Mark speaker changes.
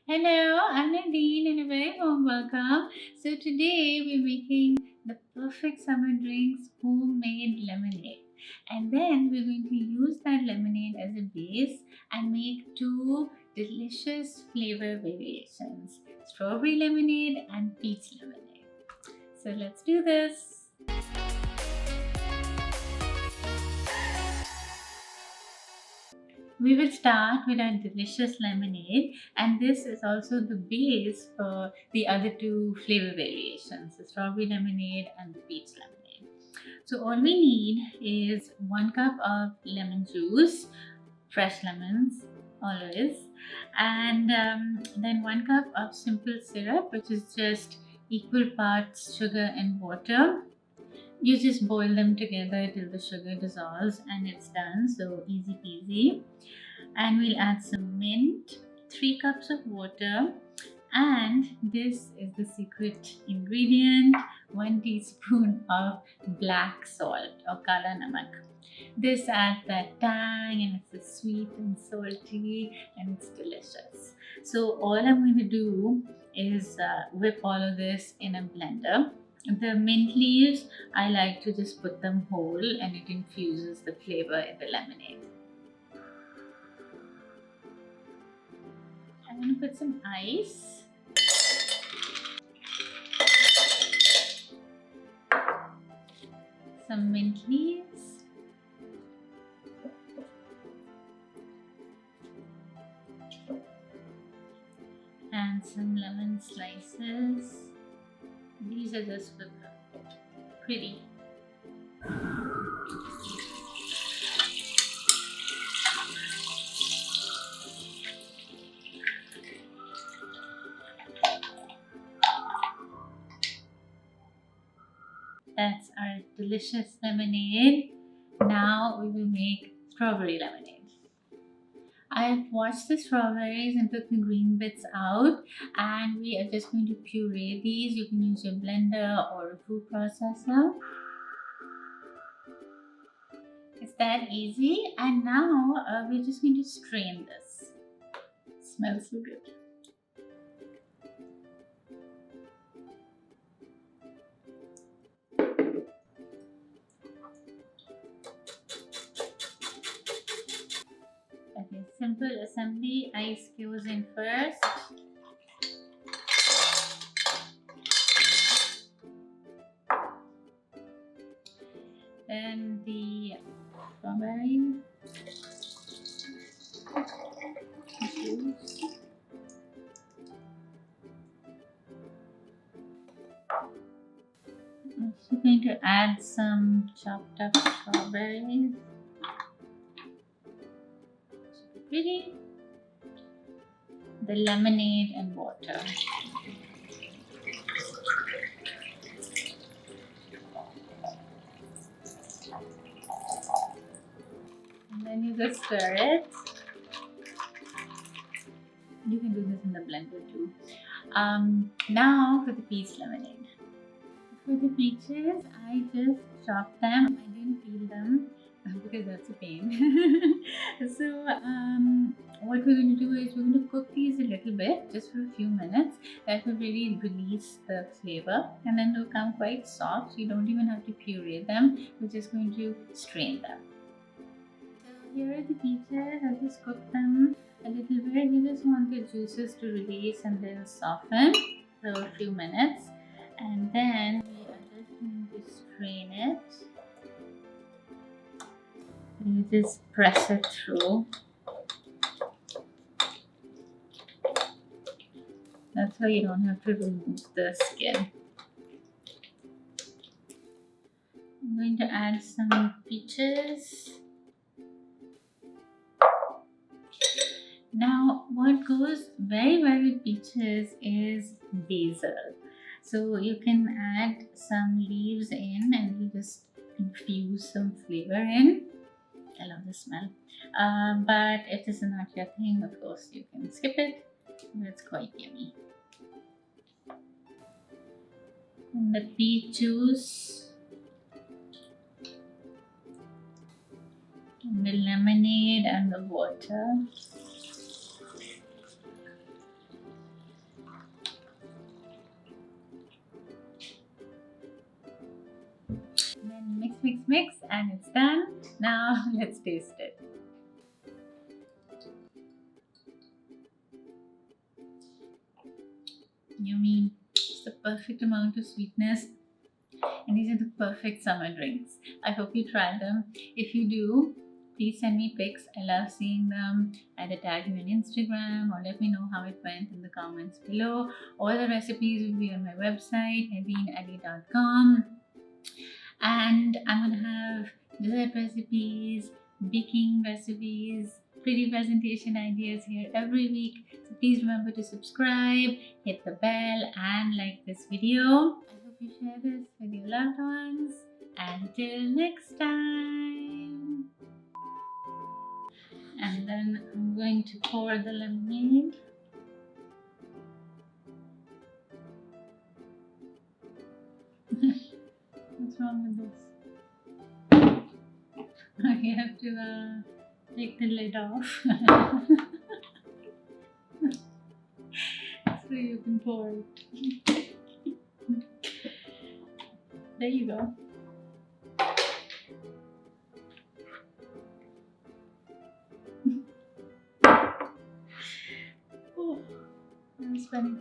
Speaker 1: Hello, I'm Nadine and a very warm welcome. So today we're making the perfect summer drinks homemade lemonade. And then we're going to use that lemonade as a base and make two delicious flavor variations, strawberry lemonade and peach lemonade. So let's do this. We will start with our delicious lemonade, and this is also the base for the other two flavor variations, the strawberry lemonade and the peach lemonade. So all we need is 1 cup of lemon juice, fresh lemons always, and then 1 cup of simple syrup, which is just equal parts sugar and water. You just boil them together till the sugar dissolves and it's done, so easy peasy. And we'll add some mint, 3 cups of water, and this is the secret ingredient, 1 teaspoon of black salt or kala namak. This adds that tang and it's sweet and salty and it's delicious. So all I'm going to do is whip all of this in a blender. The mint leaves, I like to just put them whole and it infuses the flavor in the lemonade. I'm going to put some ice. Some mint leaves. And some lemon slices. These are just for pretty. That's our delicious lemonade. Now we will make strawberry lemonade. I have washed the strawberries and took the green bits out, and we are just going to puree these. You can use your blender or a food processor. It's that easy, and now we're just going to strain this. It smells so good. Okay, simple assembly. Ice goes in first. Then the strawberry juice. I'm also going to add some chopped up strawberries. Pretty. The lemonade and water. And then you just stir it. You can do this in the blender too. Now for the peach lemonade. For the peaches, I just chopped them. I didn't peel them because that's a pain. So what we're going to do is we're going to cook these a little bit, just for a few minutes. That will really release the flavor, and then they'll come quite soft. So you don't even have to puree them. We're just going to strain them. So here are the peaches. I just cooked them a little bit. You just want the juices to release and then soften for a few minutes, and then we are just going to strain it. You just press it through. That's why you don't have to remove the skin. I'm going to add some peaches. Now, what goes very well with peaches is basil. So you can add some leaves in and you just infuse some flavor in. I love the smell. But if this is not your thing, of course, you can skip it. But it's quite yummy. And the peach juice. And the lemonade and the water. mix, and it's done. Now let's taste it. Yummy. It's the perfect amount of sweetness, and these are the perfect summer drinks. I hope you try them. If you do, please send me pics. I love seeing them. Either tag me on Instagram or let me know how it went in the comments below. All the recipes will be on my website, nadineali.com. And I'm gonna have dessert recipes, baking recipes, pretty presentation ideas here every week. So please remember to subscribe, hit the bell, and like this video. I hope you share this with your loved ones. Until next time. And then I'm going to pour the lemonade. What's wrong with this? I have to take the lid off so you can pour it. There you go. Oh, that was funny.